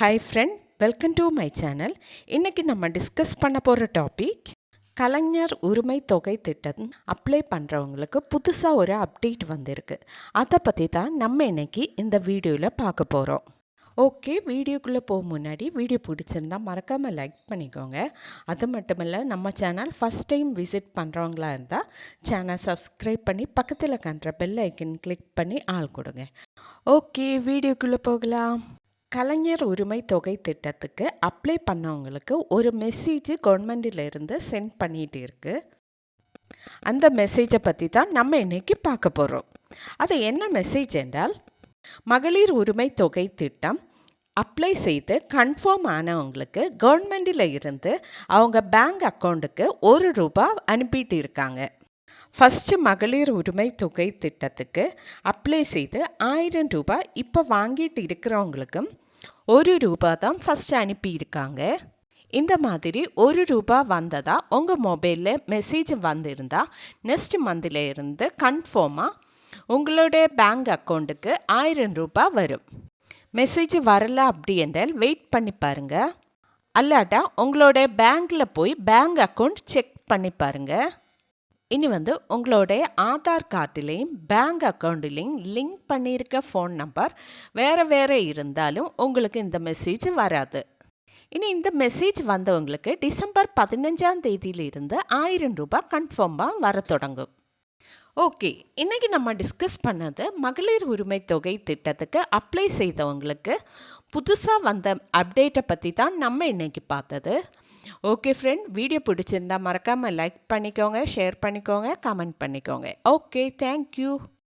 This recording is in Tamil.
Hi friend, welcome to my channel. இன்றைக்கி நம்ம டிஸ்கஸ் பண்ண போகிற டாபிக் கலைஞர் உரிமை தொகை திட்டம் அப்ளை பண்ணுறவங்களுக்கு புதுசாக ஒரு அப்டேட் வந்திருக்கு. அதை பற்றி தான் நம்ம இன்றைக்கி இந்த வீடியோவில் பார்க்க போகிறோம். ஓகே, வீடியோக்குள்ளே போக முன்னாடி வீடியோ பிடிச்சிருந்தா மறக்காமல் லைக் பண்ணிக்கோங்க. அது மட்டும் இல்லை, நம்ம சேனல் ஃபஸ்ட் டைம் விசிட் பண்ணுறவங்களா இருந்தால் சேனல் சப்ஸ்கிரைப் பண்ணி பக்கத்தில் கண்ட பெல் ஐக்கன் கிளிக் பண்ணி ஆள் கொடுங்க. ஓகே, வீடியோக்குள்ளே போகலாம். கலைஞர் உரிமை தொகை திட்டத்துக்கு அப்ளை பண்ணவங்களுக்கு ஒரு மெசேஜ் கவர்மெண்ட்டிலிருந்து சென்ட் பண்ணிகிட்டு இருக்குது. அந்த மெசேஜை பற்றி தான் நம்ம இன்றைக்கி பார்க்க போகிறோம். அது என்ன மெசேஜ் என்றால், மகளிர் உரிமை தொகை திட்டம் அப்ளை செய்து கன்ஃபார்ம் ஆனவங்களுக்கு கவர்மெண்ட்டில் இருந்து அவங்க பேங்க் அக்கௌண்ட்டுக்கு ₹1 அனுப்பிட்டு இருக்காங்க. ஃபஸ்ட்டு மகளிர் உரிமை தொகை திட்டத்துக்கு அப்ளை செய்து ₹1000 இப்போ வாங்கிட்டு இருக்கிறவங்களுக்கும் ₹1 தான் ஃபஸ்ட்டு அனுப்பியிருக்காங்க. இந்த மாதிரி ₹1 வந்ததா உங்கள் மொபைலில் மெசேஜ் வந்திருந்தால் நெக்ஸ்ட் மந்தில் இருந்து கன்ஃபார்மாக உங்களுடைய பேங்க் அக்கௌண்ட்டுக்கு ₹1000 வரும். மெசேஜ் வரல அப்படி என்றால் வெயிட் பண்ணி பாருங்கள். அல்லாட்டா உங்களுடைய பேங்க்கில் போய் பேங்க் அக்கௌண்ட் செக் பண்ணி பாருங்கள். இனி உங்களுடைய ஆதார் கார்டுலேயும் பேங்க் அக்கௌண்ட்லேயும் லிங்க் பண்ணியிருக்க ஃபோன் நம்பர் வேறு இருந்தாலும் உங்களுக்கு இந்த மெசேஜ் வராது. இனி இந்த மெசேஜ் வந்தவங்களுக்கு டிசம்பர் 15ஆம் தேதியிலிருந்து ₹1000 கன்ஃபார்மாக வர தொடங்கும். ஓகே, இன்றைக்கி நம்ம டிஸ்கஸ் பண்ணது மகளிர் உரிமை தொகை திட்டத்துக்கு அப்ளை செய்தவங்களுக்கு புதுசாக வந்த அப்டேட்டை பற்றி தான் நம்ம இன்றைக்கி பார்த்தது. ஓகே ஃப்ரெண்ட், வீடியோ பிடிச்சிருந்தா மறக்காமல் லைக் பண்ணிக்கோங்க, ஷேர் பண்ணிக்கோங்க, கமெண்ட் பண்ணிக்கோங்க. Okay, thank you.